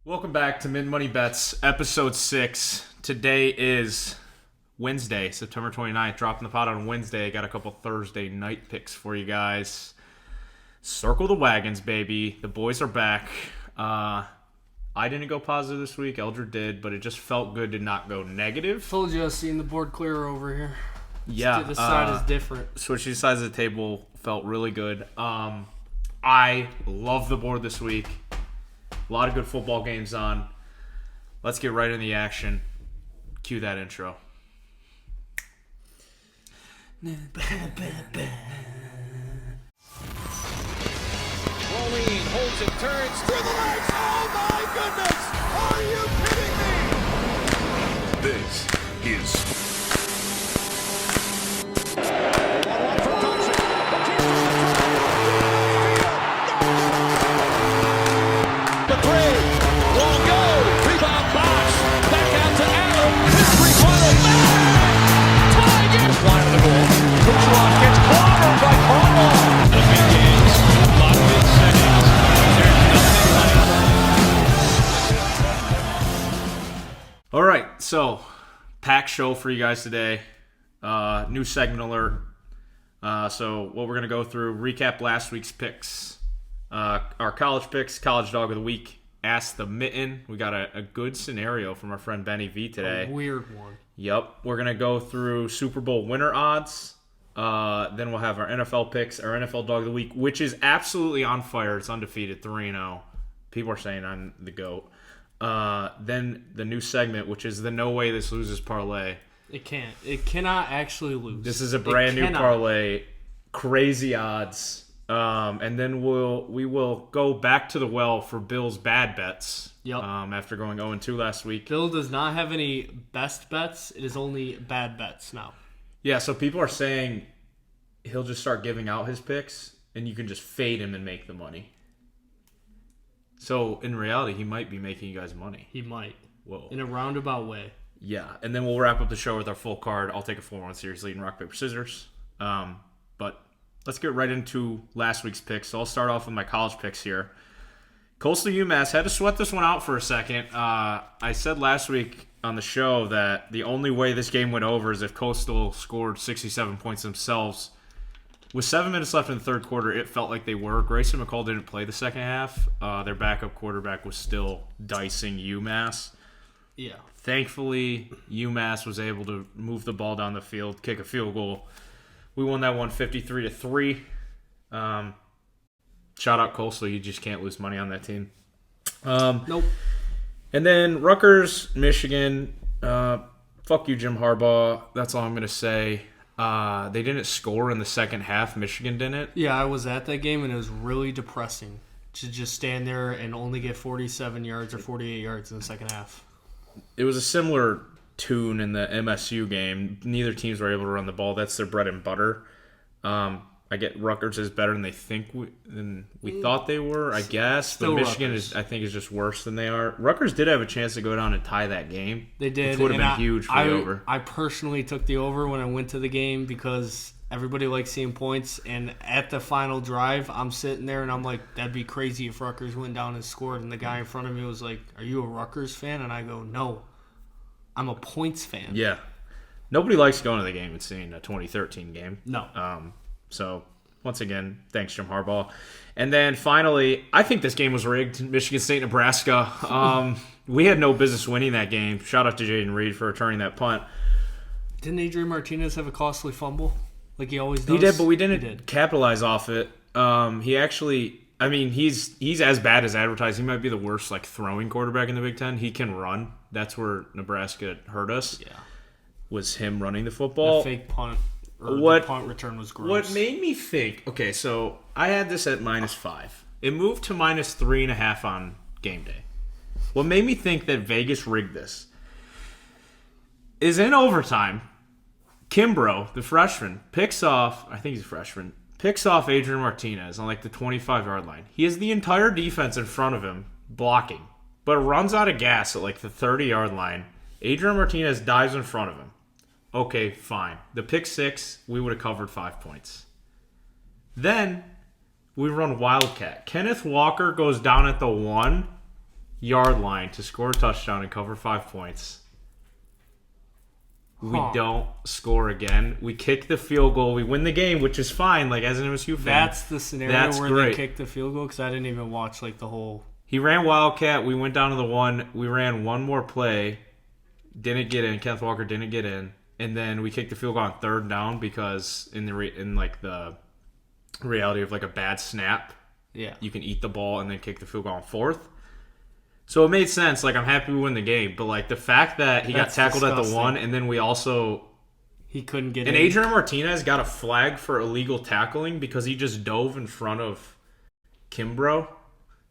Welcome back to Mitten Money Bets, episode 6. Today is Wednesday, September 29th. Dropping the pot on Wednesday. Got a couple Thursday night picks for you guys. Circle the wagons, baby. The boys are back. I didn't go positive this week. Eldred did, but it just felt good to not go negative. Told you I seen the board clear over here. Yeah. The side is different. Switching sides of the table felt really good. I love the board this week. A lot of good football games on. Let's get right in the action. Cue that intro. Rolling, holds it, turns to the legs. Oh my goodness! Are you kidding me? This is All right, so pack show for you guys today. New segment alert. So what we're going to go through, recap last week's picks, our college picks, college dog of the week, ask the Mitten. We got a good scenario from our friend Benny V today. A weird one. Yep. We're going to go through Super Bowl winner odds. Then we'll have our NFL picks, our NFL dog of the week, which is absolutely on fire. It's undefeated, 3-0. People are saying I'm the GOAT. Then the new segment, which is the No Way This Loses Parlay. It can't. It cannot actually lose. This is a brand new parlay. Crazy odds. And then we will go back to the well for Bill's bad bets. Yep. After going 0-2 last week. Bill does not have any best bets. It is only bad bets now. Yeah, so people are saying he'll just start giving out his picks, and you can just fade him and make the money. So, in reality, he might be making you guys money. He might. Whoa. In a roundabout way. Yeah, and then we'll wrap up the show with our full card. I'll take a 4-1 series lead in rock, paper, scissors. But let's get right into last week's picks. So I'll start off with my college picks here. Coastal UMass, had to sweat this one out for a second. I said last week on the show that the only way this game went over is if Coastal scored 67 points themselves. With 7 minutes left in the third quarter, it felt like they were. Grayson McCall didn't play the second half. Their backup quarterback was still dicing UMass. Yeah. Thankfully, UMass was able to move the ball down the field, kick a field goal. We won that one 53-3. Shout out Coastal. You just can't lose money on that team. Nope. And then Rutgers, Michigan. Fuck you, Jim Harbaugh. That's all I'm going to say. They didn't score in the second half. Michigan didn't. Yeah, I was at that game, and it was really depressing to just stand there and only get 47 yards or 48 yards in the second half. It was a similar tune in the MSU game. Neither teams were able to run the ball. That's their bread and butter. I get Rutgers is better than we thought they were, I guess. Still but Michigan Rutgers. I think is just worse than they are. Rutgers did have a chance to go down and tie that game. They did. Which would have been huge for the over. I personally took the over when I went to the game because everybody likes seeing points. And at the final drive, I'm sitting there and I'm like, that'd be crazy if Rutgers went down and scored. And the guy in front of me was like, are you a Rutgers fan? And I go, no, I'm a points fan. Yeah. Nobody likes going to the game and seeing a 2013 game. No. So, once again, thanks, Jim Harbaugh. And then, finally, I think this game was rigged. Michigan State, Nebraska. We had no business winning that game. Shout out to Jaden Reed for returning that punt. Didn't Adrian Martinez have a costly fumble like he always does? He did, but we didn't capitalize off it. He actually, I mean, he's as bad as advertised. He might be the worst throwing quarterback in the Big Ten. He can run. That's where Nebraska hurt us. Yeah. Was him running the football. The fake punt. The punt return was gross. What made me think, okay, so I had this at -5. It moved to -3.5 on game day. What made me think that Vegas rigged this is in overtime, Kimbrough, the freshman, picks off Adrian Martinez on the 25-yard line. He has the entire defense in front of him blocking, but runs out of gas at the 30-yard line. Adrian Martinez dives in front of him. Okay, fine. The pick 6, we would have covered 5 points. Then we run Wildcat. Kenneth Walker goes down at the 1 yard line to score a touchdown and cover 5 points. We don't score again. We kick the field goal. We win the game, which is fine. Like as an MSU fan, That's the scenario that's where great. they kicked the field goal because I didn't even watch like the whole. He ran Wildcat. We went down to the 1. We ran one more play. Didn't get in. Kenneth Walker didn't get in. And then we kicked the field goal on 3rd down because in the reality of like a bad snap, you can eat the ball and then kick the field goal on 4th. So it made sense. Like, I'm happy we win the game. But, like, the fact that he got tackled at the 1 and then we also... He couldn't get in. in. And Adrian Martinez got a flag for illegal tackling because he just dove in front of Kimbrough.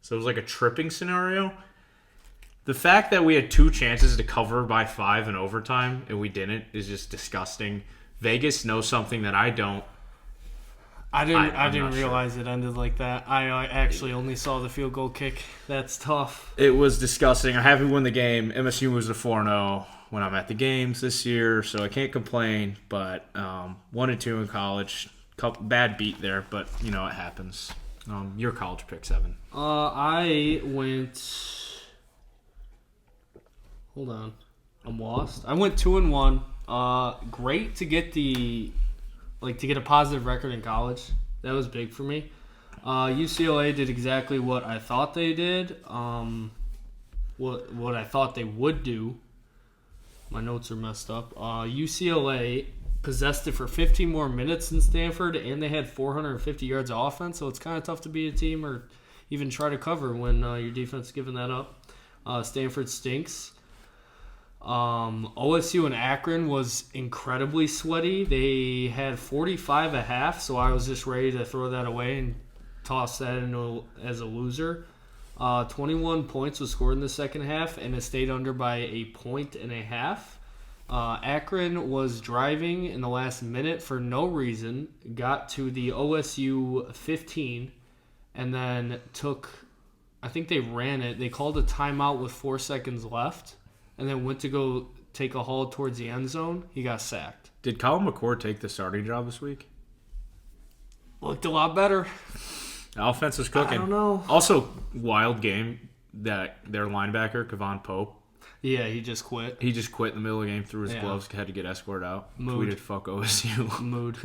So it was like a tripping scenario. The fact that we had 2 chances to cover by 5 in overtime and we didn't is just disgusting. Vegas knows something that I don't. I didn't realize it ended like that. I actually only saw the field goal kick. That's tough. It was disgusting. I'm happy we won the game. MSU moves to 4-0 when I'm at the games this year, so I can't complain. But 1-2 in college. Bad beat there, but, you know, it happens. Your college pick, 7. I went... Hold on. I'm lost. I went 2-1. Great to get to get a positive record in college. That was big for me. UCLA did exactly what I thought they did. What I thought they would do. My notes are messed up. UCLA possessed it for 15 more minutes than Stanford, and they had 450 yards of offense, so it's kind of tough to beat a team or even try to cover when your defense is giving that up. Stanford stinks. OSU and Akron was incredibly sweaty. They had 45 a half, so I was just ready to throw that away and toss that into as a loser. 21 points was scored in the second half, and it stayed under by 1.5 points. Akron was driving in the last minute for no reason, got to the OSU 15, and then I think they ran it. They called a timeout with 4 seconds left. And then went to go take a haul towards the end zone. He got sacked. Did Colin McCord take the starting job this week? Looked a lot better. The offense was cooking. I don't know. Also, wild game that their linebacker, Kevon Pope. Yeah, he just quit. He just quit in the middle of the game, threw his gloves, had to get escorted out. Mood. Tweeted, fuck OSU. Mood.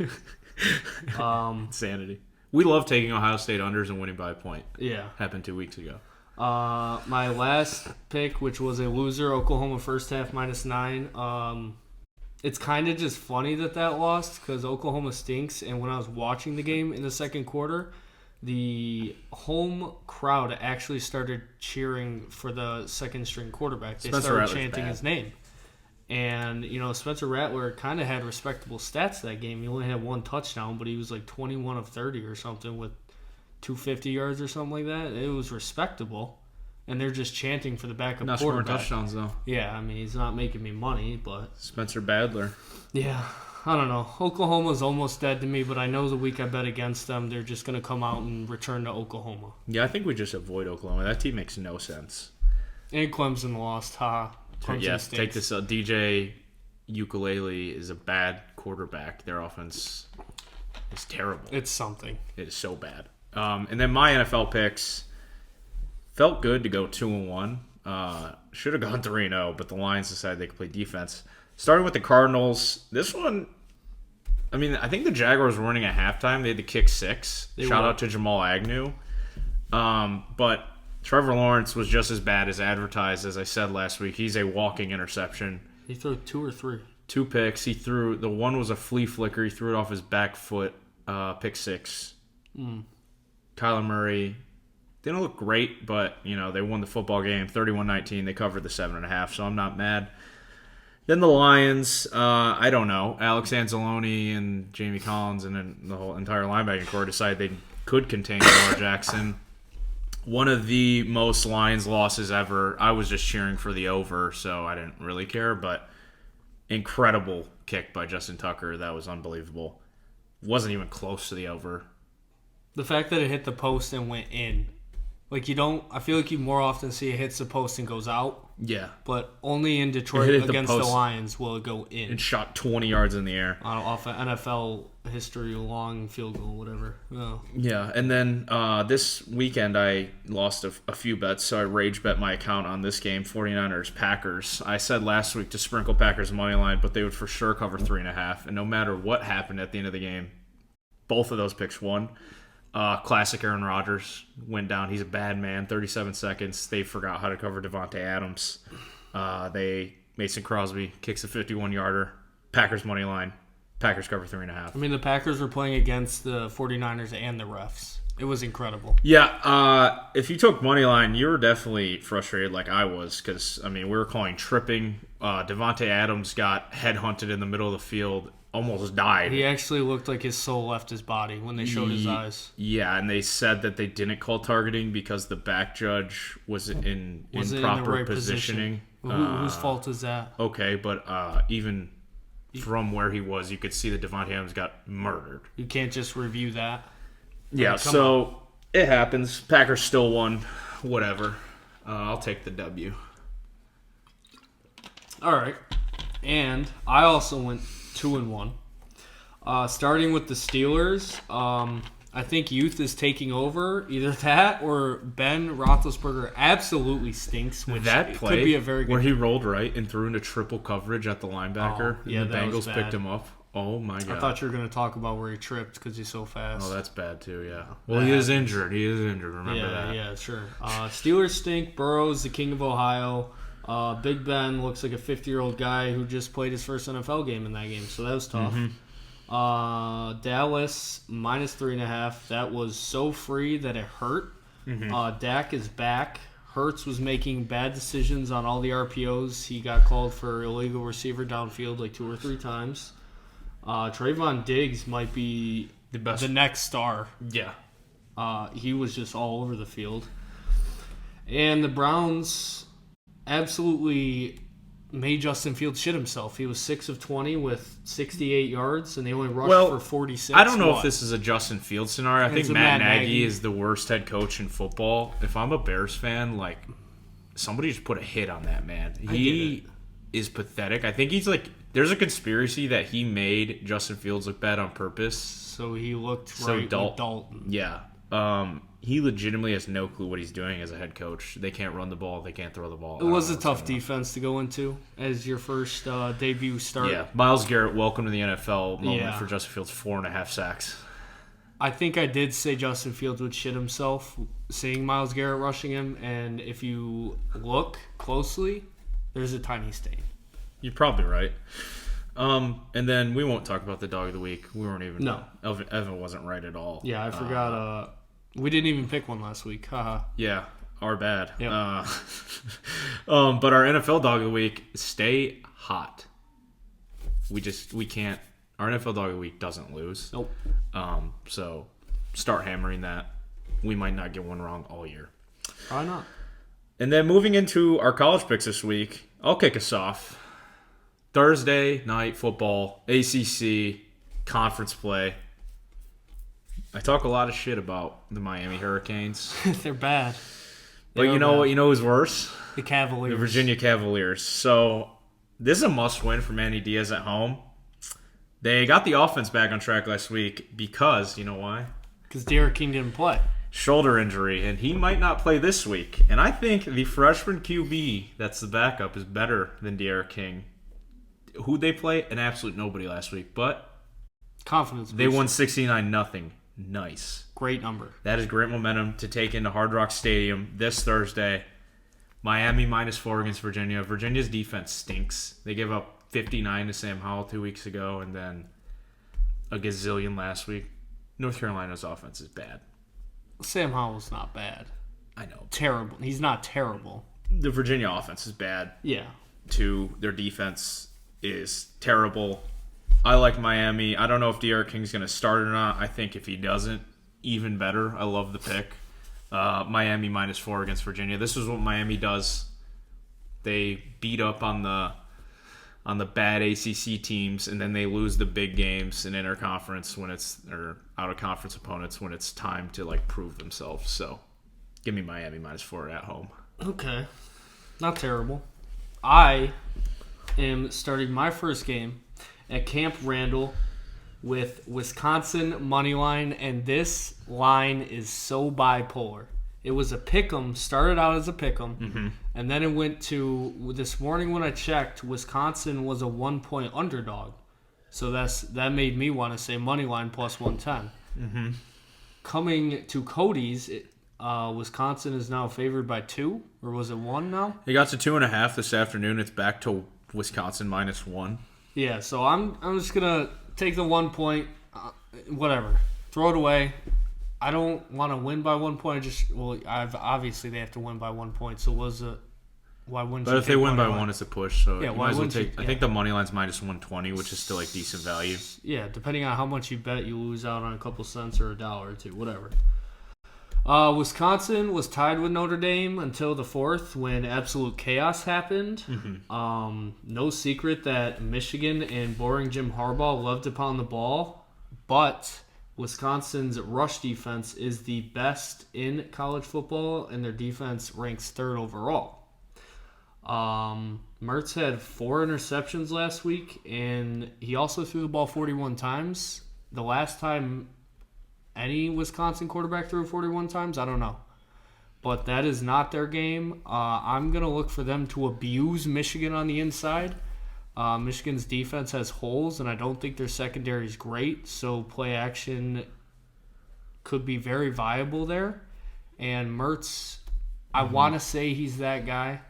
Insanity. We love taking Ohio State unders and winning by a point. Yeah. Happened 2 weeks ago. My last pick, which was a loser, Oklahoma first half -9. It's kind of just funny that lost because Oklahoma stinks. And when I was watching the game in the second quarter, the home crowd actually started cheering for the second string quarterback. They started chanting his name. And, you know, Spencer Rattler kind of had respectable stats that game. He only had 1 touchdown, but he was like 21 of 30 or something with 250 yards or something like that. It was respectable. And they're just chanting for the backup not quarterback. Not scoring touchdowns, though. Yeah, I mean, he's not making me money, but... Spencer Badler. Yeah, I don't know. Oklahoma's almost dead to me, but I know the week I bet against them, they're just going to come out and return to Oklahoma. Yeah, I think we just avoid Oklahoma. That team makes no sense. And Clemson lost, ha. Clemson yes, stinks. take this. DJ Ukulele is a bad quarterback. Their offense is terrible. It's something. It is so bad. And then my NFL picks felt good to go 2-1. Should have gone 3-0, but the Lions decided they could play defense. Starting with the Cardinals, this one, I mean, I think the Jaguars were winning at halftime. They had to kick 6. Shout out to Jamal Agnew. But Trevor Lawrence was just as bad as advertised, as I said last week. He's a walking interception. He threw 2 or 3. 2 picks. He threw, the one was a flea flicker. He threw it off his back foot, pick 6. Kyler Murray didn't look great, but, you know, they won the football game 31-19. They covered the 7.5, so I'm not mad. Then the Lions, I don't know. Alex Anzalone and Jamie Collins and then the whole entire linebacking core decided they could contain Lamar Jackson. One of the most Lions losses ever. I was just cheering for the over, so I didn't really care, but incredible kick by Justin Tucker. That was unbelievable. Wasn't even close to the over. The fact that it hit the post and went in. Like, you don't... I feel like you more often see it hits the post and goes out. Yeah. But only in Detroit against the Lions will it go in. It shot 20 yards in the air. Off an NFL history-long field goal, whatever. Oh. Yeah, and then this weekend I lost a few bets, so I rage bet my account on this game, 49ers Packers. I said last week to sprinkle Packers money line, but they would for sure cover 3.5. And no matter what happened at the end of the game, both of those picks won. Classic Aaron Rodgers went down. He's a bad man. 37 seconds. They forgot how to cover Devontae Adams. Mason Crosby kicks a 51-yarder. Packers money line. Packers cover 3.5. I mean, the Packers were playing against the 49ers and the refs. It was incredible. Yeah, if you took money line, you were definitely frustrated like I was because, I mean, we were calling tripping. Devontae Adams got headhunted in the middle of the field, almost died. He actually looked like his soul left his body when they showed his eyes. Yeah, and they said that they didn't call targeting because the back judge was in improper right positioning. Whose fault is that? Okay, but even from where he was, you could see that Devontae Adams got murdered. You can't just review that. Yeah, so it happens. Packers still won. Whatever. I'll take the W. All right. And I also went 2-1. Starting with the Steelers, I think youth is taking over. Either that or Ben Roethlisberger absolutely stinks. Which that play could be a very good where he rolled right and threw into triple coverage at the linebacker. Oh, yeah, and the that was Bengals bad. picked him up. Oh my god! I thought you were going to talk about where he tripped because he's so fast. Oh, that's bad too. Yeah. Well, he is injured. Remember that. Yeah, sure. Steelers stink. Burrow's the king of Ohio. Big Ben looks like a 50-year-old guy who just played his first NFL game in that game, so that was tough. Dallas minus 3.5. That was so free that it hurt. Dak is back. Hurts was making bad decisions on all the RPOs. He got called for illegal receiver downfield like 2 or 3 times. Trayvon Diggs might be the next star. Yeah. He was just all over the field. And the Browns absolutely made Justin Fields shit himself. He was 6 of 20 with 68 yards, and they only rushed for 46. I don't know if this is a Justin Fields scenario. I think Matt Nagy Nagy is the worst head coach in football. If I'm a Bears fan, like, somebody just put a hit on that man. He is pathetic. I think he's like, there's a conspiracy that he made Justin Fields look bad on purpose. So he looked with Dalton. Yeah. He legitimately has no clue what he's doing as a head coach. They can't run the ball. They can't throw the ball. It was a tough defense to go into as your first debut start. Yeah. Myles Garrett, welcome to the NFL moment for Justin Fields, 4.5 sacks. I think I did say Justin Fields would shit himself seeing Myles Garrett rushing him, and if you look closely, there's a tiny stain. You're probably right. And then we won't talk about the dog of the week. We weren't even. No. Evan wasn't right at all. Yeah, I forgot. We didn't even pick one last week. Haha. Yeah, our bad. Yep. But our NFL dog of the week, stay hot. We can't. Our NFL dog of the week doesn't lose. Nope. So start hammering that. We might not get one wrong all year. Why not? And then moving into our college picks this week, I'll kick us off. Thursday night football, ACC, conference play. I talk a lot of shit about the Miami Hurricanes. They're bad. But you know what? You know who's worse? The Cavaliers. The Virginia Cavaliers. So this is a must-win for Manny Diaz at home. They got the offense back on track last week because, you know why? Because Derek King didn't play. Shoulder injury, and he might not play this week. And I think the freshman QB that's the backup is better than Derek King. Who'd they play? An absolute nobody last week, but confidence. They won 69-0. Nice. Great number. That is great momentum to take into Hard Rock Stadium this Thursday. Miami -4 against Virginia. Virginia's defense stinks. They gave up 59 to Sam Howell 2 weeks ago and then a gazillion last week. North Carolina's offense is bad. Sam Howell's not bad. I know. Terrible. He's not terrible. The Virginia offense is bad. Yeah. Their defense is terrible. I like Miami. I don't know if Derek King's going to start or not. I think if he doesn't, even better. I love the pick. Miami -4 against Virginia. This is what Miami does. They beat up on the bad ACC teams, and then they lose the big games in interconference or out of conference opponents when it's time to like prove themselves. So, give me Miami -4 at home. Okay, not terrible. I am starting my first game at Camp Randall with Wisconsin money line, and this line is so bipolar. It was a pick'em, started out as a pick'em, and then it went to, this morning when I checked, Wisconsin was a 1-point underdog. So that made me want to say money line plus 110. Coming to Cody's, Wisconsin is now favored by 2, or was it 1 now? It got to 2.5 this afternoon. It's back to Wisconsin -1. Yeah, so I'm just gonna take the 1 point, whatever, throw it away. I don't want to win by 1 point. Obviously they have to win by 1 point. So why wouldn't? But if they win by 1, it's a push. So yeah, you might as well take. I think the money line's -120, which is still like decent value. Yeah, depending on how much you bet, you lose out on a couple cents or $1 or $2, whatever. Wisconsin was tied with Notre Dame until the 4th when absolute chaos happened. No secret that Michigan and boring Jim Harbaugh loved to pound the ball, but Wisconsin's rush defense is the best in college football, and their defense ranks 3rd overall. Mertz had 4 interceptions last week, and he also threw the ball 41 times. The last time any Wisconsin quarterback threw 41 times, I don't know. But that is not their game. I'm going to look for them to abuse Michigan on the inside. Michigan's defense has holes, and I don't think their secondary is great, so play action could be very viable there. And Mertz, I want to say he's that guy,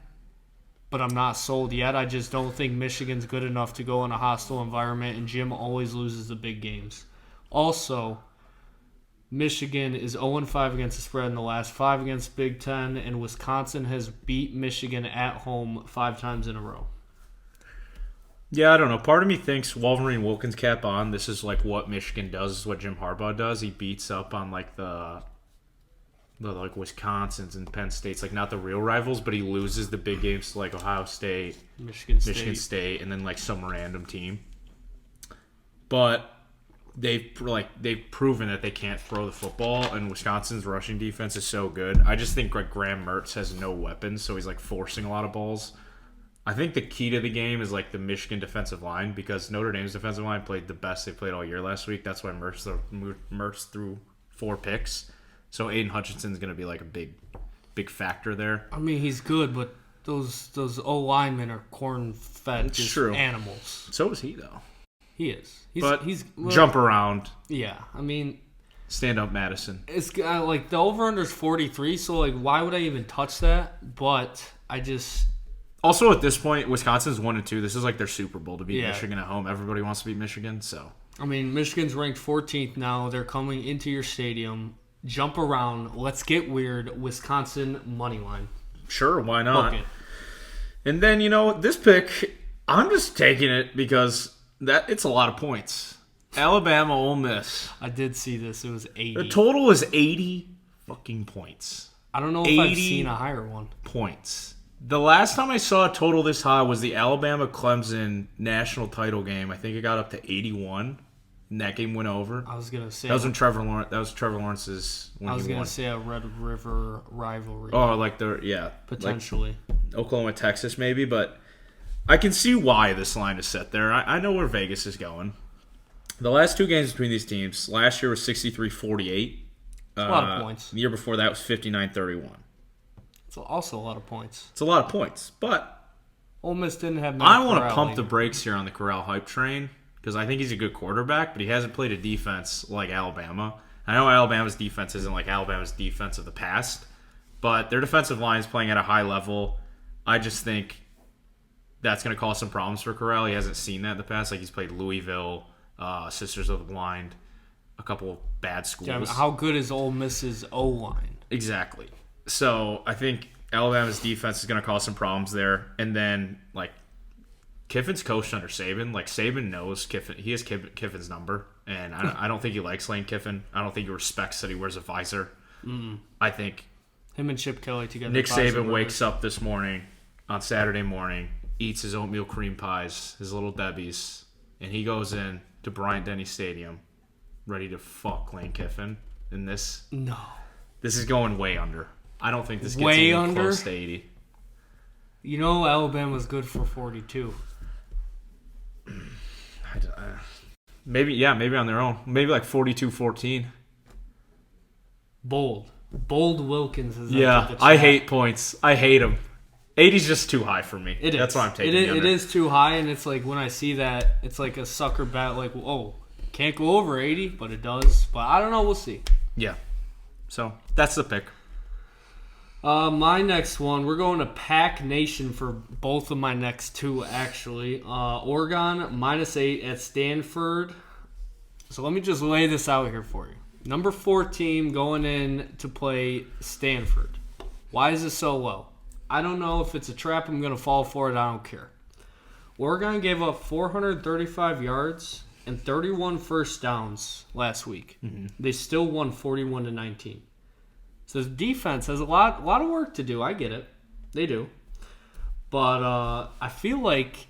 but I'm not sold yet. I just don't think Michigan's good enough to go in a hostile environment, and Jim always loses the big games. Also, Michigan is 0-5 against the spread in the last 5 against Big Ten, and Wisconsin has beat Michigan at home 5 times in a row. Yeah, I don't know. Part of me thinks Wolverine Wilkins cap on. This is like what Michigan does. This is what Jim Harbaugh does. He beats up on like the like Wisconsin's and Penn State's, like not the real rivals, but he loses the big games to like Ohio State, Michigan State, and then like some random team. But they've proven that they can't throw the football, and Wisconsin's rushing defense is so good. I just think like Graham Mertz has no weapons, so he's like forcing a lot of balls. I think the key to the game is like the Michigan defensive line, because Notre Dame's defensive line played the best they played all year last week. That's why Mertz threw 4 picks. So Aiden Hutchinson's going to be like a big factor there. I mean, he's good, but those O linemen are corn-fed animals. So is he though. He is. He's jump around. Yeah, I mean, stand up, Madison. It's like the over/under is 43, so like why would I even touch that? But I just. Also, at this point, Wisconsin's 1-2. This is like their Super Bowl to beat Michigan at home. Everybody wants to beat Michigan, so. I mean, Michigan's ranked 14th now. They're coming into your stadium. Jump around. Let's get weird. Wisconsin money line. Sure, why not? Okay. And then, this pick, I'm just taking it because it's a lot of points. Alabama, Ole Miss. I did see this. It was 80. The total is 80 fucking points. I don't know if I've seen a higher one. Points. The last time I saw a total this high was the Alabama-Clemson national title game. I think it got up to 81, and that game went over. I was gonna say that was when Trevor Lawrence's. When I was he gonna won. say a Red River rivalry. Oh, potentially like Oklahoma, Texas, maybe. But I can see why this line is set there. I know where Vegas is going. The last 2 games between these teams, last year was 63-48. A lot of points. The year before that was 59-31. It's also a lot of points. It's a lot of points, but Ole Miss didn't have. I want to pump the brakes here on the Corral hype train because I think he's a good quarterback, but he hasn't played a defense like Alabama. I know Alabama's defense isn't like Alabama's defense of the past, but their defensive line is playing at a high level. I just think that's going to cause some problems for Corral. He hasn't seen that in the past. Like he's played Louisville, Sisters of the Blind, a couple of bad schools. Yeah, how good is Ole Miss's O-line? Exactly. So I think Alabama's defense is going to cause some problems there. And then, like, Kiffin's coached under Saban. Like, Saban knows Kiffin. He has Kiffin's number. And I don't think he likes Lane Kiffin. I don't think he respects that he wears a visor. I think him and Chip Kelly together. Nick Saban wakes up this morning, on Saturday morning, eats his oatmeal cream pies, his Little Debbie's, and he goes in to Bryant-Denny Stadium ready to fuck Lane Kiffin. And this is going way under. I don't think this gets even close to 80. Alabama's good for 42. Maybe on their own. Maybe like 42-14. Bold Wilkins is Yeah, I hate points. I hate them. 80's just too high for me. It is. That's why I'm taking it is too high, and it's like when I see that, it's like a sucker bet. Like, oh, can't go over 80, but it does. But I don't know. We'll see. Yeah. So that's the pick. My next one, we're going to PAC Nation for both of my next two, actually. Oregon, -8 at Stanford. So let me just lay this out here for you. Number 4 team going in to play Stanford. Why is it so low? I don't know if it's a trap. I'm going to fall for it. I don't care. Oregon gave up 435 yards and 31 first downs last week. Mm-hmm. They still won 41-19. So the defense has a lot of work to do. I get it. They do. But I feel like,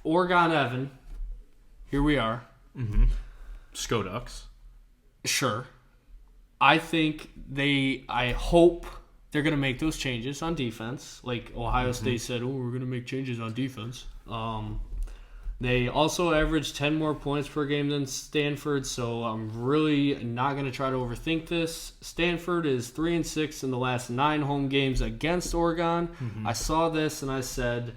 Oregon Evan, here we are. Mm-hmm. Skoducks. Sure. I hope they're going to make those changes on defense. Like Ohio State said, we're going to make changes on defense. They also averaged 10 more points per game than Stanford, so I'm really not going to try to overthink this. Stanford is 3-6 in the last 9 home games against Oregon. Mm-hmm. I saw this and I said,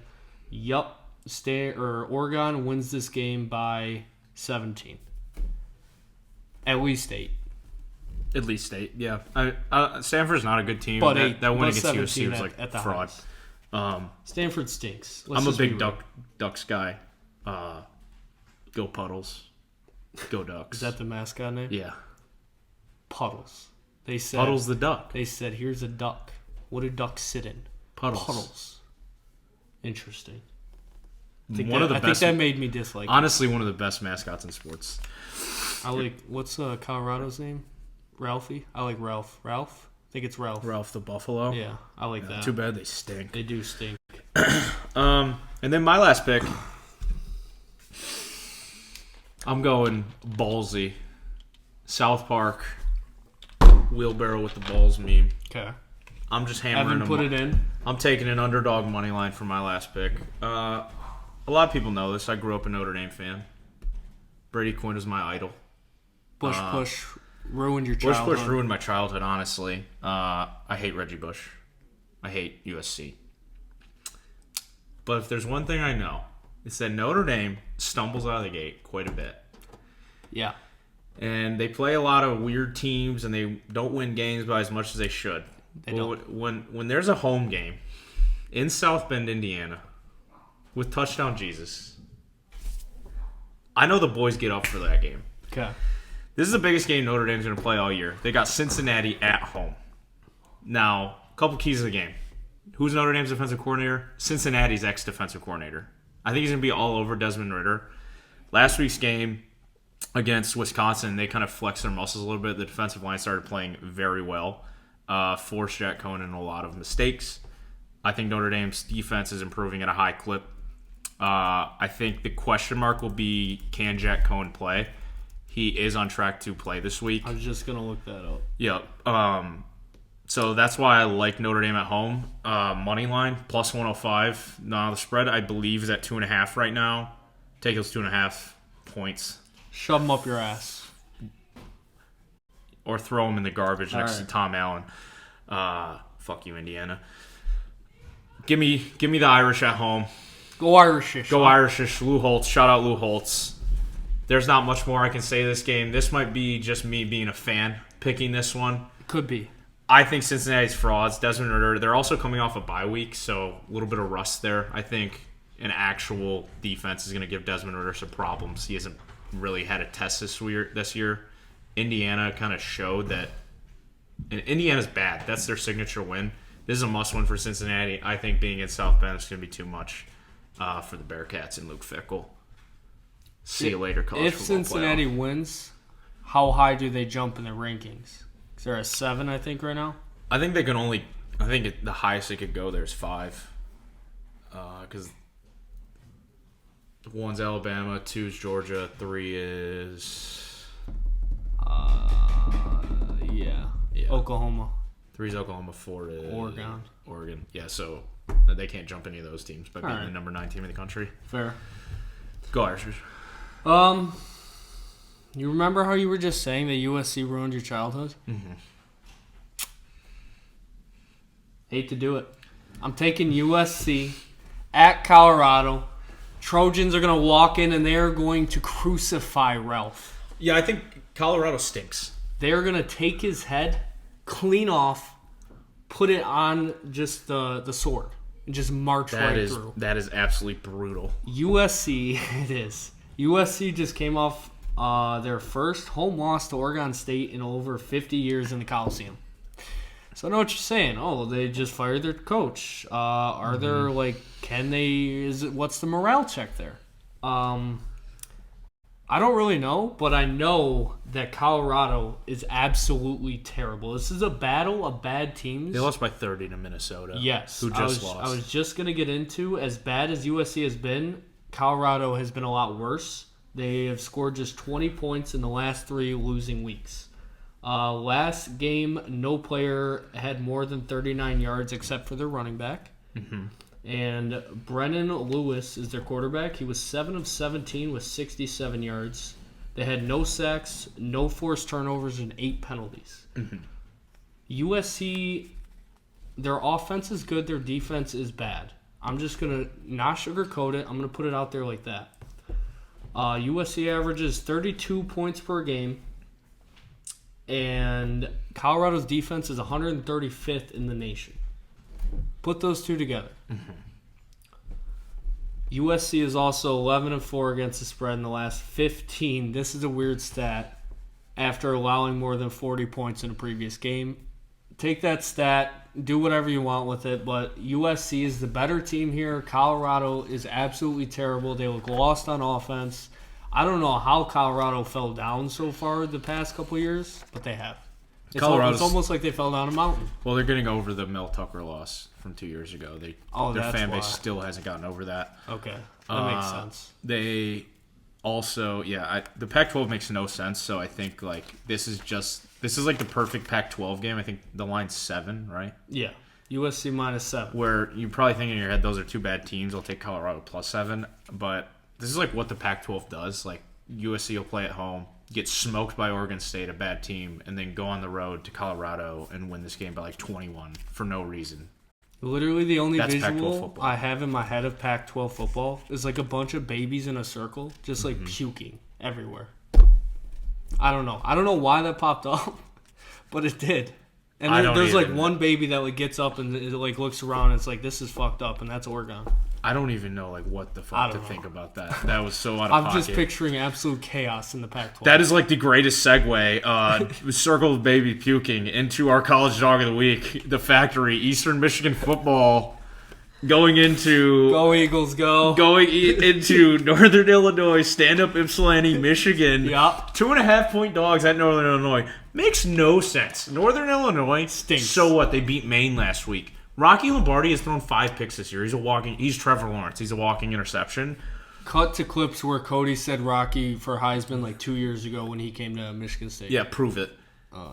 yup, Oregon wins this game by 17. At least 8. At least 8, yeah. Stanford's not a good team. But that win against USC was like at the fraud. Stanford stinks. I'm a big Ducks guy. Go Puddles. Go Ducks. Is that the mascot name? Yeah. Puddles. They said Puddles the duck. They said, here's a duck. What do ducks sit in? Puddles. Interesting. I think that made me dislike honestly, one of the best mascots in sports. I like, what's Colorado's name? Ralphie? I like Ralph. Ralph? I think it's Ralph. Ralph the Buffalo? Yeah, I like that. Too bad they stink. They do stink. And then my last pick, I'm going ballsy. South Park, wheelbarrow with the balls meme. Okay. I'm just hammering Evan put it in. I'm taking an underdog money line for my last pick. A lot of people know this. I grew up a Notre Dame fan. Brady Quinn is my idol. Bush Push ruined your childhood. Bush Push ruined my childhood, honestly. I hate Reggie Bush. I hate USC. But if there's one thing I know, it's that Notre Dame stumbles out of the gate quite a bit. Yeah. And they play a lot of weird teams, and they don't win games by as much as they should. They don't. When there's a home game in South Bend, Indiana, with Touchdown Jesus, I know the boys get up for that game. Okay. This is the biggest game Notre Dame's going to play all year. They got Cincinnati at home. Now, a couple keys of the game. Who's Notre Dame's defensive coordinator? Cincinnati's ex-defensive coordinator. I think he's going to be all over Desmond Ridder. Last week's game against Wisconsin, they kind of flexed their muscles a little bit. The defensive line started playing very well. Forced Jack Cohen in a lot of mistakes. I think Notre Dame's defense is improving at a high clip. I think the question mark will be, can Jack Cohen play? He is on track to play this week. I was just going to look that up. Yep. So that's why I like Notre Dame at home. Money line, plus 105. Now, the spread, I believe, is at 2.5 right now. Take those 2.5 points. Shove them up your ass. Or throw them in the garbage next right. to Tom Allen. Fuck you, Indiana. Give me the Irish at home. Go Irishish. Go Irishish. Lou Holtz. Shout out Lou Holtz. There's not much more I can say this game. This might be just me being a fan picking this one. Could be. I think Cincinnati's frauds. Desmond Ridder, they're also coming off a bye week, so a little bit of rust there. I think an actual defense is going to give Desmond Ridder some problems. He hasn't really had a test this year. Indiana kind of showed that. And Indiana's bad. That's their signature win. This is a must-win for Cincinnati. I think being in South Bend is going to be too much for the Bearcats and Luke Fickell. See you later, college football If Cincinnati wins, how high do they jump in the rankings? Is there a 7, I think, right now? I think they can only. I think the highest they could go there is 5. Because 1's Alabama, 2's Georgia, 3 is. Yeah. Oklahoma. 3 is Oklahoma, 4 is Oregon. Yeah, so they can't jump any of those teams by being the number 9 team in the country. Fair. Go Irish. You remember how you were just saying that USC ruined your childhood? Mm-hmm. Hate to do it. I'm taking USC at Colorado. Trojans are going to walk in and they're going to crucify Ralph. Yeah, I think Colorado stinks. They're going to take his head, clean off, put it on just the sword, and just march through. That is absolutely brutal. USC, it is. USC just came off their first home loss to Oregon State in over 50 years in the Coliseum. So I know what you're saying. Oh, they just fired their coach. Are there what's the morale check there? I don't really know, but I know that Colorado is absolutely terrible. This is a battle of bad teams. They lost by 30 to Minnesota. Yes. Who just lost. I was just going to get into, as bad as USC has been, Colorado has been a lot worse. They have scored just 20 points in the last 3 losing weeks. Last game, no player had more than 39 yards except for their running back. Mm-hmm. And Brennan Lewis is their quarterback. He was 7 of 17 with 67 yards. They had no sacks, no forced turnovers, and 8 penalties. Mm-hmm. USC, their offense is good. Their defense is bad. I'm just going to not sugarcoat it. I'm going to put it out there like that. USC averages 32 points per game. And Colorado's defense is 135th in the nation. Put those two together. Mm-hmm. USC is also 11-4 against the spread in the last 15. This is a weird stat. After allowing more than 40 points in a previous game. Take that stat, do whatever you want with it, but USC is the better team here. Colorado is absolutely terrible. They look lost on offense. I don't know how Colorado fell down so far the past couple years, but they have. It's almost like they fell down a mountain. Well, they're getting over the Mel Tucker loss from 2 years ago. Their fan base still hasn't gotten over that. Okay, that makes sense. They also, the Pac-12 makes no sense. So I think this is like the perfect Pac-12 game. I think the line's 7, right? Yeah, USC -7. Where you're probably thinking in your head those are 2 bad teams. I'll take Colorado +7, but this is like what the Pac-12 does. Like USC will play at home, get smoked by Oregon State, a bad team, and then go on the road to Colorado and win this game by 21 for no reason. Literally the only That's visual I have in my head of Pac-12 football is like a bunch of babies in a circle just puking everywhere. I don't know. I don't know why that popped up, but it did. And there's one baby that gets up and it looks around and it's like, this is fucked up, and that's Oregon. I don't even know what the fuck to think about that. That was so out of pocket. I'm just picturing absolute chaos in the Pac-12. That is the greatest segue. Circle of baby puking into our college dog of the week, the Factory, Eastern Michigan football, going into go Eagles go, going into Northern Illinois, stand up Ypsilanti, Michigan. Yep. 2.5-point dogs at Northern Illinois makes no sense. Northern Illinois stinks. So what? They beat Maine last week. Rocky Lombardi has thrown 5 picks this year. He's Trevor Lawrence. He's a walking interception. Cut to clips where Cody said Rocky for Heisman 2 years ago when he came to Michigan State. Yeah, prove it.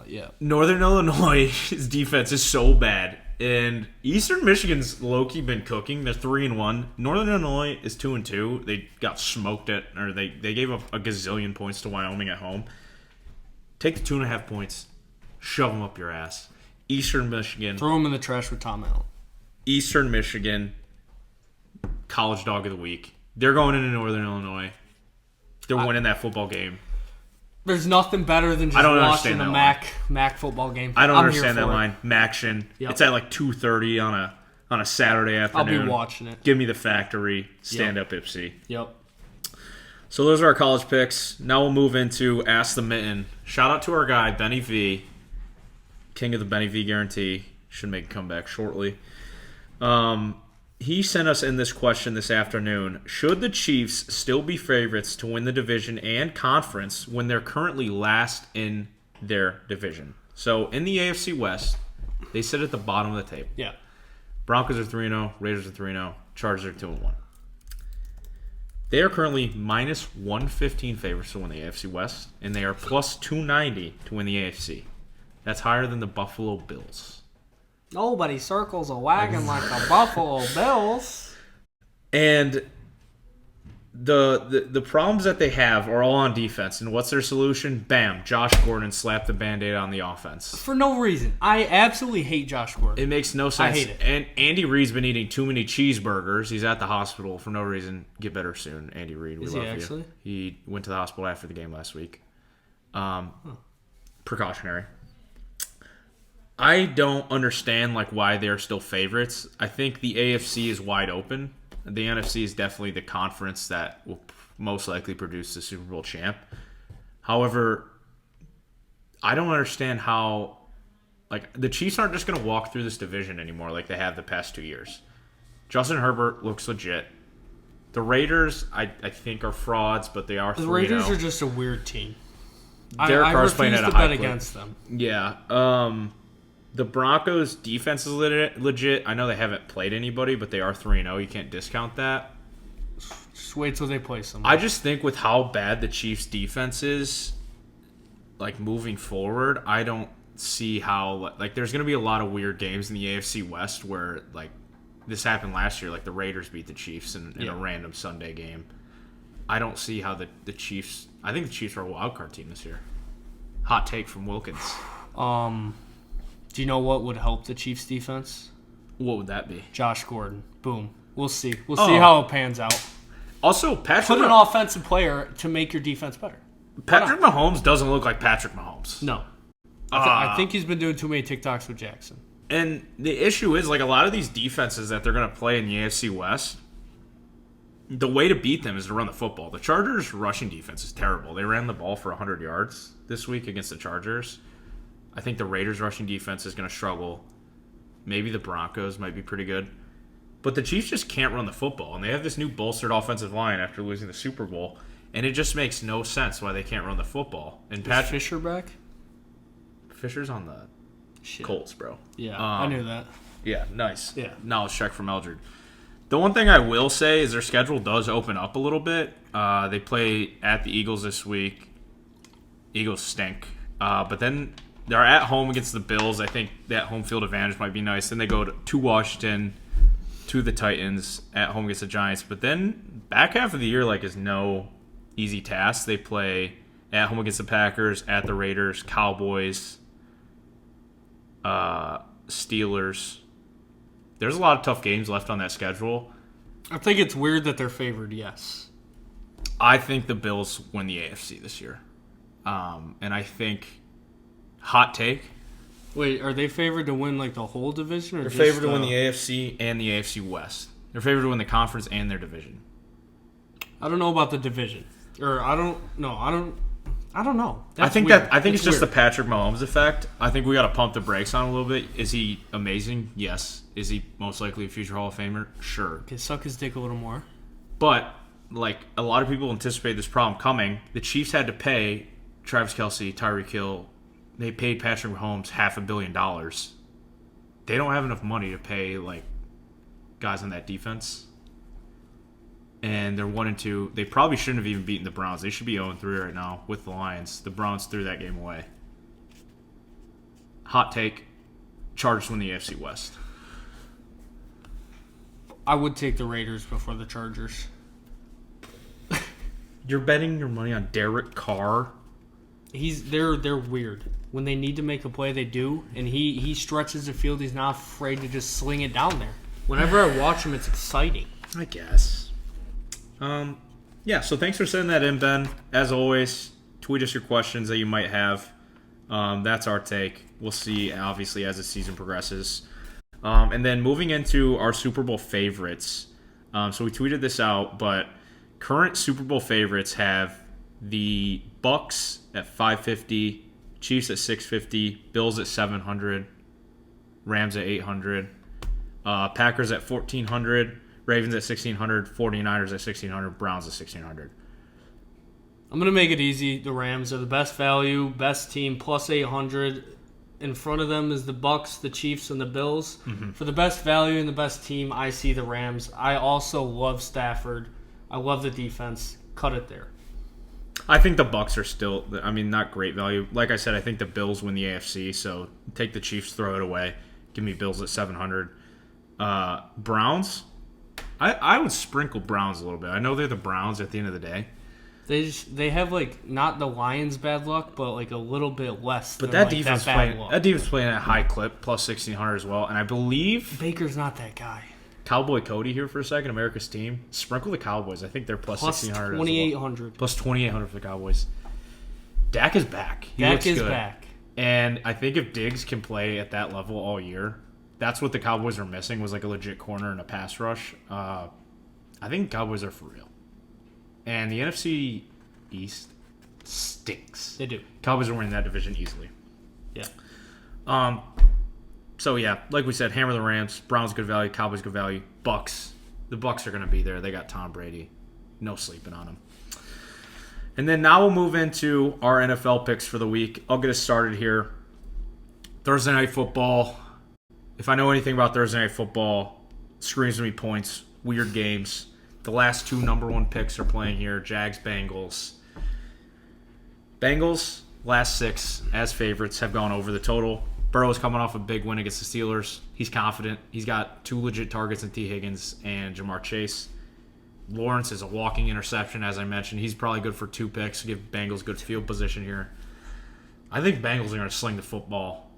Yeah. Northern Illinois' defense is so bad. And Eastern Michigan's low-key been cooking. They're 3-1. Northern Illinois is 2-2. They got smoked they gave up a gazillion points to Wyoming at home. Take the 2.5 points. Shove them up your ass. Eastern Michigan. Throw them in the trash with Tom Allen. Eastern Michigan, college dog of the week. They're going into Northern Illinois. They're winning that football game. There's nothing better than just watching a MAC football game. I don't understand that line. Maction. Yep. It's at 2:30 on a Saturday afternoon. I'll be watching it. Give me the Factory. Stand up Ipsy. Yep. So those are our college picks. Now we'll move into Ask the Mitten. Shout out to our guy, Benny V. King of the Benny V guarantee. Should make a comeback shortly. He sent us in this question this afternoon. Should the Chiefs still be favorites to win the division and conference when they're currently last in their division? So in the AFC West, they sit at the bottom of the table. Yeah. Broncos are 3-0, Raiders are 3-0, Chargers are 2-1. They are currently minus 115 favorites to win the AFC West, and they are plus 290 to win the AFC. That's higher than the Buffalo Bills. Nobody circles a wagon like the Buffalo Bills. And the problems that they have are all on defense. And what's their solution? Bam, Josh Gordon slapped the Band-Aid on the offense. For no reason. I absolutely hate Josh Gordon. It makes no sense. I hate it. And Andy Reid's been eating too many cheeseburgers. He's at the hospital for no reason. Get better soon, Andy Reid. We Is love he you. actually? He went to the hospital after the game last week. Precautionary. I don't understand why they're still favorites. I think the AFC is wide open. The NFC is definitely the conference that will most likely produce the Super Bowl champ. However, I don't understand how the Chiefs aren't just going to walk through this division anymore like they have the past 2 years. Justin Herbert looks legit. The Raiders, I think, are frauds, but they are 3-0. The Raiders are just a weird team. Derek I Carr's playing refuse at a to high bet clip. against them. Yeah. The Broncos' defense is legit. I know they haven't played anybody, but they are 3-0. You can't discount that. Just wait till they play someone. I just think with how bad the Chiefs' defense is, moving forward, I don't see how there's going to be a lot of weird games in the AFC West where this happened last year. The Raiders beat the Chiefs in a random Sunday game. I don't see how the Chiefs. I think the Chiefs are a wild card team this year. Hot take from Wilkins. Do you know what would help the Chiefs defense? What would that be? Josh Gordon. Boom. We'll see. We'll see how it pans out. Also, Put an offensive player to make your defense better. Patrick Mahomes doesn't look like Patrick Mahomes. No. I think he's been doing too many TikToks with Jackson. And the issue is, a lot of these defenses that they're going to play in the AFC West, the way to beat them is to run the football. The Chargers' rushing defense is terrible. They ran the ball for 100 yards this week against the Chargers. I think the Raiders' rushing defense is going to struggle. Maybe the Broncos might be pretty good. But the Chiefs just can't run the football. And they have this new bolstered offensive line after losing the Super Bowl. And it just makes no sense why they can't run the football. And Is Fisher back? Fisher's on the Colts, bro. Yeah, I knew that. Yeah, nice. Yeah. Knowledge check from Eldred. The one thing I will say is their schedule does open up a little bit. They play at the Eagles this week. Eagles stink. But then they're at home against the Bills. I think that home field advantage might be nice. Then they go to Washington, to the Titans, at home against the Giants. But then back half of the year is no easy task. They play at home against the Packers, at the Raiders, Cowboys, Steelers. There's a lot of tough games left on that schedule. I think it's weird that they're favored, yes. I think the Bills win the AFC this year. And I think, hot take, Wait, are they favored to win the whole division? Or they're just, favored to win the AFC and the AFC West. They're favored to win the conference and their division. I don't know about the division. Or I don't know. I think weird. it's just the weird. Patrick Mahomes effect. I think we got to pump the brakes on a little bit. Is he amazing? Yes. Is he most likely a future Hall of Famer? Sure. Okay, suck his dick a little more. But a lot of people anticipate this problem coming. The Chiefs had to pay Travis Kelce, Tyreek Hill. They paid Patrick Mahomes $500 million. They don't have enough money to pay guys on that defense. And they're 1-2. They probably shouldn't have even beaten the Browns. They should be 0-3 right now with the Lions. The Browns threw that game away. Hot take: Chargers win the AFC West. I would take the Raiders before the Chargers. You're betting your money on Derek Carr? They're weird. When they need to make a play, they do. And he stretches the field. He's not afraid to just sling it down there. Whenever I watch him, it's exciting. I guess. Yeah, so thanks for sending that in, Ben. As always, tweet us your questions that you might have. That's our take. We'll see, obviously, as the season progresses. And then moving into our Super Bowl favorites. So we tweeted this out, but current Super Bowl favorites have the Bucks at 550, Chiefs at 650, Bills at 700, Rams at 800, Packers at 1400, Ravens at 1600, 49ers at 1600, Browns at 1600. I'm going to make it easy. The Rams are the best value, best team, plus 800. In front of them is the Bucks, the Chiefs, and the Bills. Mm-hmm. For the best value and the best team, I see the Rams. I also love Stafford. I love the defense. Cut it there. I think the Bucks are still, not great value. Like I said, I think the Bills win the AFC, so take the Chiefs, throw it away. Give me Bills at 700. Browns, I would sprinkle Browns a little bit. I know they're the Browns at the end of the day. They have like not the Lions' bad luck, but like a little bit less. But than, that like, defense playing at a high clip, plus 1,600 as well. And I believe Baker's not that guy. Cowboy Cody here for a second, America's team. Sprinkle the Cowboys. I think they're plus 1,600. 2,800. Plus 2,800 for the Cowboys. Dak is back. Dak is back. And I think if Diggs can play at that level all year, that's what the Cowboys are missing, was like a legit corner and a pass rush. I think the Cowboys are for real. And the NFC East stinks. They do. Cowboys are winning that division easily. Yeah. So yeah, like we said, hammer the Rams. Browns good value. Cowboys good value. Bucks. The Bucks are going to be there. They got Tom Brady. No sleeping on them. And then now we'll move into our NFL picks for the week. I'll get us started here. Thursday Night Football. If I know anything about Thursday Night Football, it screams to me points. Weird games. The last two number one picks are playing here. Jags, Bengals. Bengals, last 6 as favorites, have gone over the total. Burrow's coming off a big win against the Steelers. He's confident. He's got 2 legit targets in T. Higgins and Jamar Chase. Lawrence is a walking interception, as I mentioned. He's probably good for 2 picks. Give Bengals good field position here. I think Bengals are going to sling the football,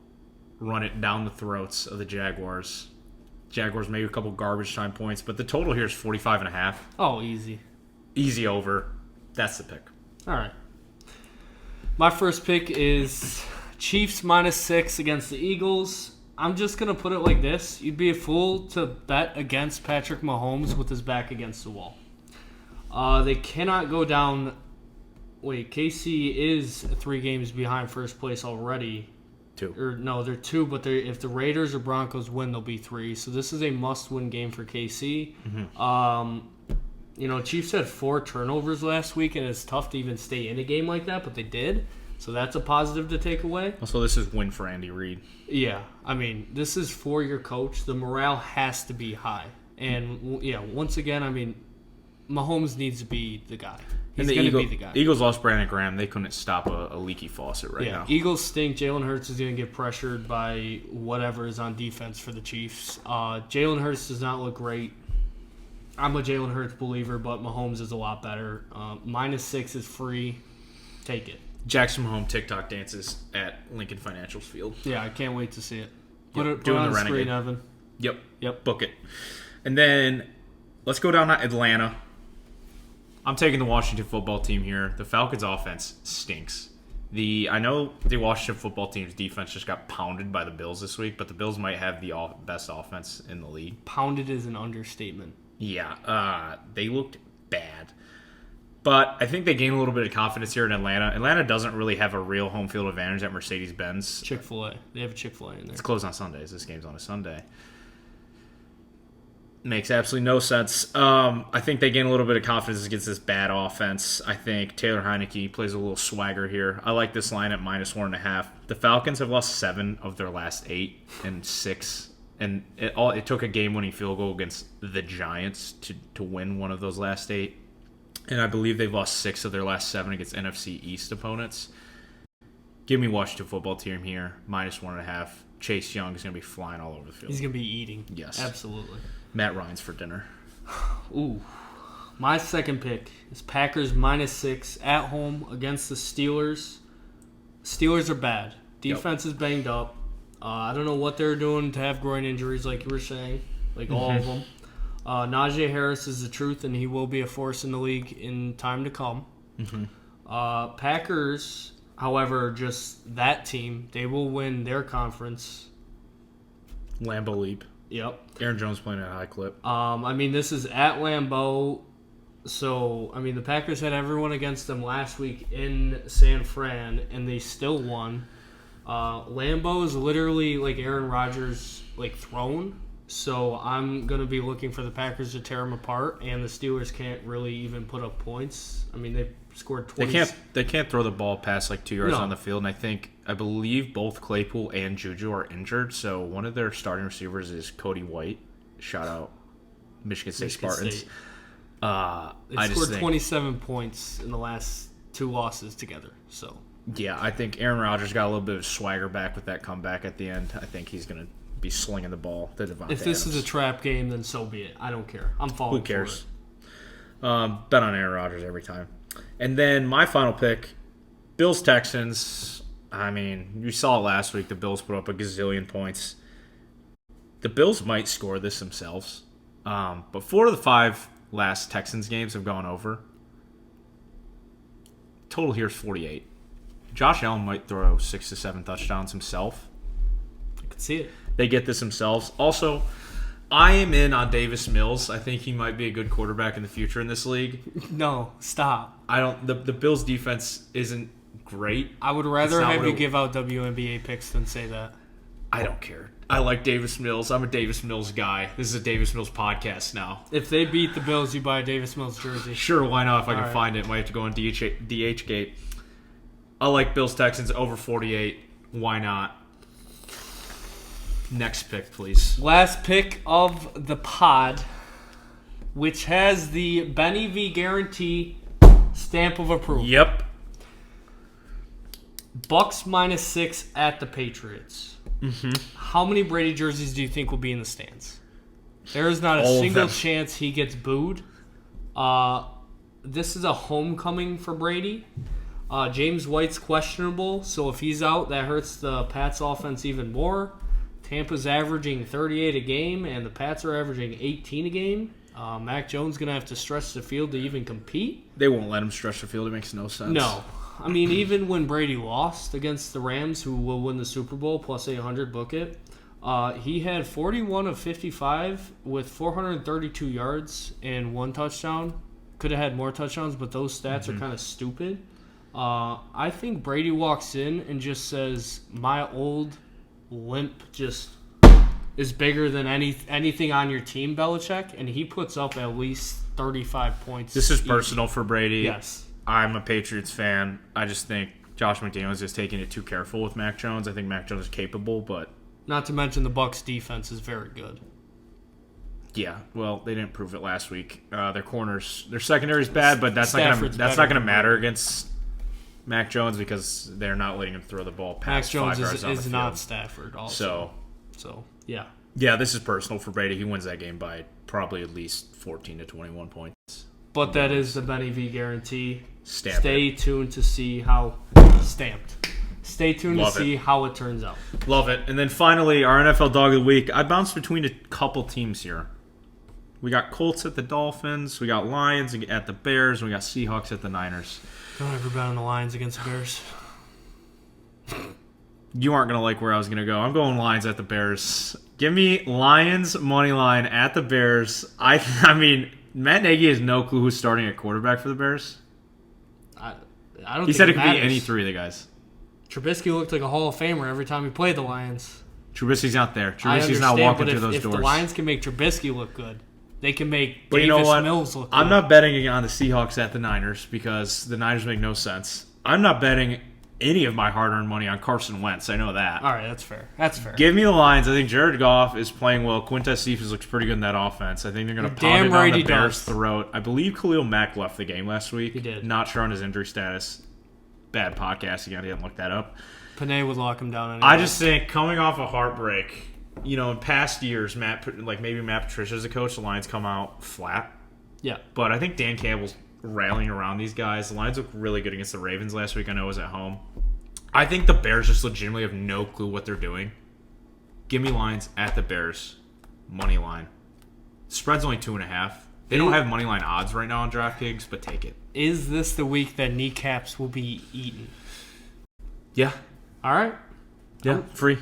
run it down the throats of the Jaguars. Jaguars maybe a couple garbage time points, but the total here is 45.5. Oh, easy. Easy over. That's the pick. All right. My first pick is Chiefs -6 against the Eagles. I'm just going to put it like this. You'd be a fool to bet against Patrick Mahomes with his back against the wall. They cannot go down. Wait, KC is 3 games behind first place already. 2. Or no, they're 2, but if the Raiders or Broncos win, they'll be 3. So this is a must-win game for KC. Chiefs had 4 turnovers last week, and it's tough to even stay in a game like that, but they did. So that's a positive to take away. Also, this is win for Andy Reid. Yeah, I mean, this is for your coach. The morale has to be high. And, yeah, once again, I mean, Mahomes needs to be the guy. He's going to be the guy. Eagles lost Brandon Graham. They couldn't stop a leaky faucet right now. Eagles stink. Jalen Hurts is going to get pressured by whatever is on defense for the Chiefs. Jalen Hurts does not look great. I'm a Jalen Hurts believer, but Mahomes is a lot better. -6 is free. Take it. Jackson Mahomes TikTok dances at Lincoln Financial Field. Yeah, I can't wait to see it. Put it doing on the the screen, Renegade. Evan. Yep. Book it. And then let's go down to Atlanta. I'm taking the Washington football team here. The Falcons' offense stinks. I know the Washington football team's defense just got pounded by the Bills this week, but the Bills might have the best offense in the league. Pounded is an understatement. Yeah, they looked bad. But I think they gain a little bit of confidence here in Atlanta. Atlanta doesn't really have a real home field advantage at Mercedes-Benz. Chick-fil-A. They have a Chick-fil-A in there. It's closed on Sundays. This game's on a Sunday. Makes absolutely no sense. I think they gain a little bit of confidence against this bad offense. I think Taylor Heineke plays a little swagger here. I like this line at -1.5. The Falcons have lost 7 of their last 8 and 6. And it took a game-winning field goal against the Giants to win one of those last 8. And I believe they've lost 6 of their last 7 against NFC East opponents. Give me Washington football team here, -1.5. Chase Young is going to be flying all over the field. He's going to be eating. Yes. Absolutely. Matt Ryan's for dinner. Ooh. My second pick is Packers -6 at home against the Steelers. Steelers are bad. Defense is banged up. I don't know what they're doing to have groin injuries like you were saying, like all of them. Najee Harris is the truth, and he will be a force in the league in time to come. Packers, however, just that team, they will win their conference. Lambeau Leap. Yep. Aaron Jones playing at a high clip. I mean, this is at Lambeau. So, I mean, the Packers had everyone against them last week in San Fran, and they still won. Lambeau is literally like Aaron Rodgers' throne. So I'm going to be looking for the Packers to tear them apart, and the Steelers can't really even put up points. I mean, they scored 20. They can't throw the ball past 2 yards No. on the field, and I believe both Claypool and Juju are injured, so one of their starting receivers is Cody White. Shout out Michigan State Spartans. State. They They scored 27 points in the last 2 losses together. So yeah, I think Aaron Rodgers got a little bit of swagger back with that comeback at the end. I think he's going to be slinging the ball to Devontae If this Adams. is a trap game, then so be it. I don't care. I'm falling Who cares? for it. Bet on Aaron Rodgers every time. And then my final pick, Bills-Texans. I mean, you saw it last week. The Bills put up a gazillion points. The Bills might score this themselves. But 4 of the 5 last Texans games have gone over. Total here is 48. Josh Allen might throw 6 to 7 touchdowns himself. I could see it. They get this themselves. Also, I am in on Davis Mills. I think he might be a good quarterback in the future in this league. No, stop. The Bills defense isn't great. I would rather not have what you it- give out WNBA picks than say that. I don't care. I like Davis Mills. I'm a Davis Mills guy. This is a Davis Mills podcast now. If they beat the Bills, you buy a Davis Mills jersey. Sure, why not? If I can All right. find it, might have to go on DH Gate. I like Bills Texans over 48. Why not? Next pick, please. Last pick of the pod, which has the Benny V guarantee stamp of approval. Yep. Bucks -6 at the Patriots. Mm-hmm. How many Brady jerseys do you think will be in the stands? There is not a All of single them. chance he gets booed. This is a homecoming for Brady. James White's questionable, so if he's out, that hurts the Pats' offense even more. Tampa's averaging 38 a game, and the Pats are averaging 18 a game. Mac Jones going to have to stretch the field to even compete. They won't let him stretch the field. It makes no sense. No. I mean, even when Brady lost against the Rams, who will win the Super Bowl, plus 800, book it, he had 41 of 55 with 432 yards and 1 touchdown. Could have had more touchdowns, but those stats are kind of stupid. I think Brady walks in and just says, my old limp just is bigger than anything on your team, Belichick, and he puts up at least 35 points. This is easy. personal for Brady. Yes. I'm a Patriots fan. I just think Josh McDaniels is taking it too careful with Mac Jones. I think Mac Jones is capable, but Not to mention the Bucs defense is very good. yeah, well, they didn't prove it last week. Their corners, their secondary is bad, but that's Stafford's not better gonna than matter Brady. against Mac Jones because they're not letting him throw the ball Max past Jones 5 yards on the is field. not Stafford also. So yeah. Yeah, this is personal for Brady. He wins that game by probably at least 14 to 21 points. But that is the Benny V guarantee. Stamp Stay it. tuned to see how stamped. Stay tuned Love to see how it turns out. Love it. And then finally, our NFL Dog of the Week. I bounced between a couple teams here. We got Colts at the Dolphins. We got Lions at the Bears. And we got Seahawks at the Niners. Don't ever bet on the Lions against the Bears. You aren't going to like where I was going to go. I'm going Lions at the Bears. Give me Lions money line at the Bears. I mean, Matt Nagy has no clue who's starting at quarterback for the Bears. I don't. He think said it could be matters. any 3 of the guys. Trubisky looked like a Hall of Famer every time he played the Lions. Trubisky's not there. I Trubisky's not understand, walking but through those if doors. the Lions can make Trubisky look good, they can make But Davis you know what? Mills look good. I'm not betting on the Seahawks at the Niners because the Niners make no sense. I'm not betting any of my hard-earned money on Carson Wentz. I know that. All right, that's fair. That's fair. Give me the Lions. I think Jared Goff is playing well. Quintez Cephas looks pretty good in that offense. I think they're going to Damn pound it right down the he Bears' does. throat. I believe Khalil Mack left the game last week. He did. Not sure on his injury status. Bad podcasting. I didn't look that up. Panay would lock him down anyway. I just think coming off a heartbreak, in past years, maybe Matt Patricia as a coach, the Lions come out flat. Yeah. But I think Dan Campbell's rallying around these guys. The Lions looked really good against the Ravens last week. I know it was at home. I think the Bears just legitimately have no clue what they're doing. Give me Lions at the Bears. Money line. Spread's only 2.5. They don't have money line odds right now on DraftKings, but take it. Is this the week that kneecaps will be eaten? Yeah. All right. Yeah. Free.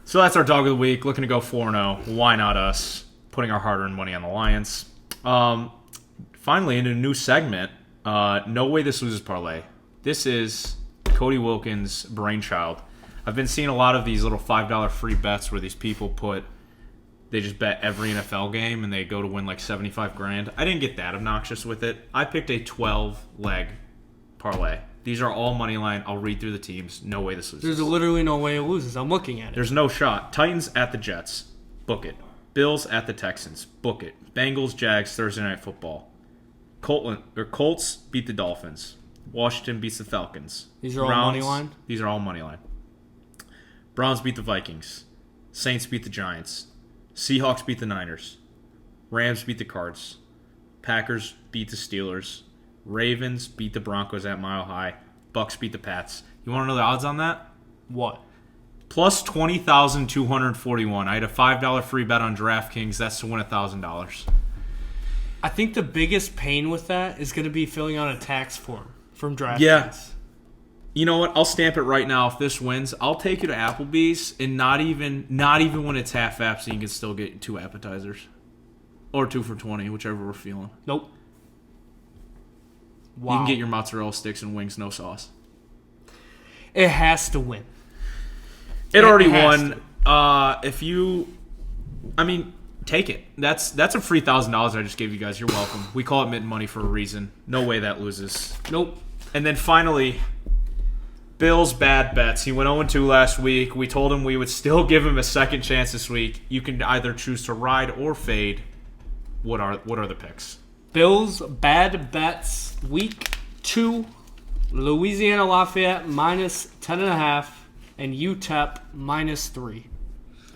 So that's our dog of the week. Looking to go 4-0. Why not us? Putting our hard-earned money on the Lions. Finally, in a new segment, No Way This Loses Parlay. This is Cody Wilkins' brainchild. I've been seeing a lot of these little $5 free bets where these people they just bet every NFL game and they go to win like 75 grand. I didn't get that obnoxious with it. I picked a 12-leg parlay. These are all money line. I'll read through the teams. No way this loses. There's literally no way it loses. I'm looking at it. There's no shot. Titans at the Jets. Book it. Bills at the Texans. Book it. Bengals, Jags, Thursday Night Football. Colts beat the Dolphins. Washington beats the Falcons. These are all money line? These are all money line. Browns beat the Vikings. Saints beat the Giants. Seahawks beat the Niners. Rams beat the Cards. Packers beat the Steelers. Ravens beat the Broncos at Mile High. Bucks beat the Pats. You want to know the odds on that? What? Plus 20,241. I had a $5 free bet on DraftKings. That's to win $1,000. I think the biggest pain with that is going to be filling out a tax form from DraftKings. Yeah. You know what? I'll stamp it right now. If this wins, I'll take you to Applebee's and not even when it's half-app, so you can still get 2 appetizers. Or 2 for $20, whichever we're feeling. Nope. Wow. You can get your mozzarella sticks and wings, no sauce. It has to win. It already has won. Take it. That's a free $1,000 I just gave you guys. You're welcome. We call it Mitten money for a reason. No way that loses. Nope. And then finally, Bill's bad bets. He went 0-2 last week. We told him we would still give him a second chance this week. You can either choose to ride or fade. What are the picks? Bills bad bets week 2. Louisiana Lafayette minus 10.5 and UTEP minus 3.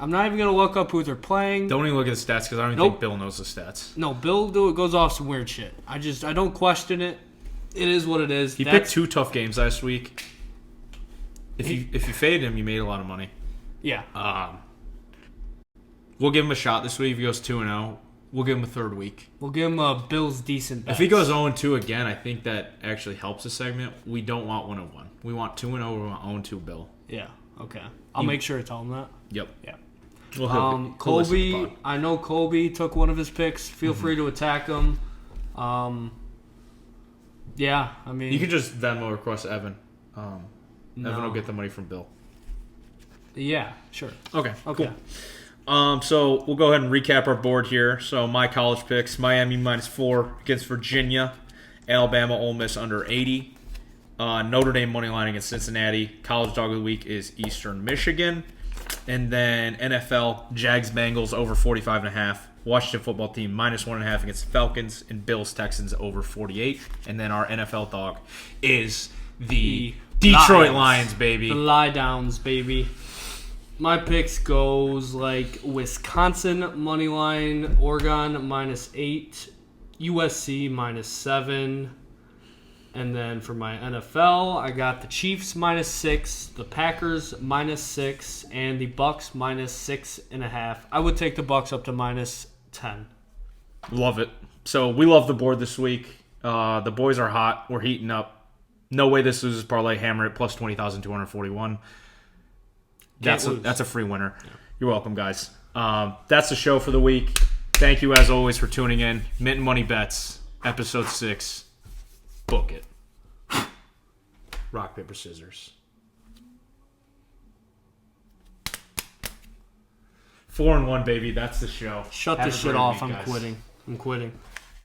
I'm not even gonna look up who they're playing. Don't even look at the stats because I don't even think Bill knows the stats. No, Bill goes off some weird shit. I don't question it. It is what it is. He picked 2 tough games last week. If you faded him, you made a lot of money. Yeah. We'll give him a shot this week. If he goes 2-0, we'll give him a third week. We'll give him a Bills decent bet. If he goes 0-2 again, I think that actually helps the segment. We don't want 1-1. We want 2-0. We want 0-2 Bill. Yeah. Okay. I'll make sure to tell him that. Yep. Yeah. Well, he'll listen to the Colby, pod. I know Colby took one of his picks. Feel free to attack him. Yeah, I mean... You can just Venmo request Evan. Evan will get the money from Bill. Yeah, sure. Okay, Okay. cool. So we'll go ahead and recap our board here. So my college picks, Miami -4 against Virginia. Alabama, Ole Miss under 80. Notre Dame money line against Cincinnati. College dog of the week is Eastern Michigan. And then NFL, Jags Bengals over 45.5. Washington football team -1.5 against Falcons. And Bills Texans over 48. And then our NFL dog is the Detroit Lions, baby. The lie downs, baby. My picks goes like Wisconsin money line, Oregon -8, USC -7. And then for my NFL, I got the Chiefs -6, the Packers -6, and the Bucks -6.5. I would take the Bucks up to -10. Love it. So we love the board this week. The boys are hot. We're heating up. No way this loses parlay. Hammer it plus 20,241. That's a free winner. Yeah. You're welcome, guys. That's the show for the week. Thank you as always for tuning in. Mitten Money Bets, episode 6. Book it. Rock, paper, scissors. 4-1, baby. That's the show. Shut this shit off. I'm quitting.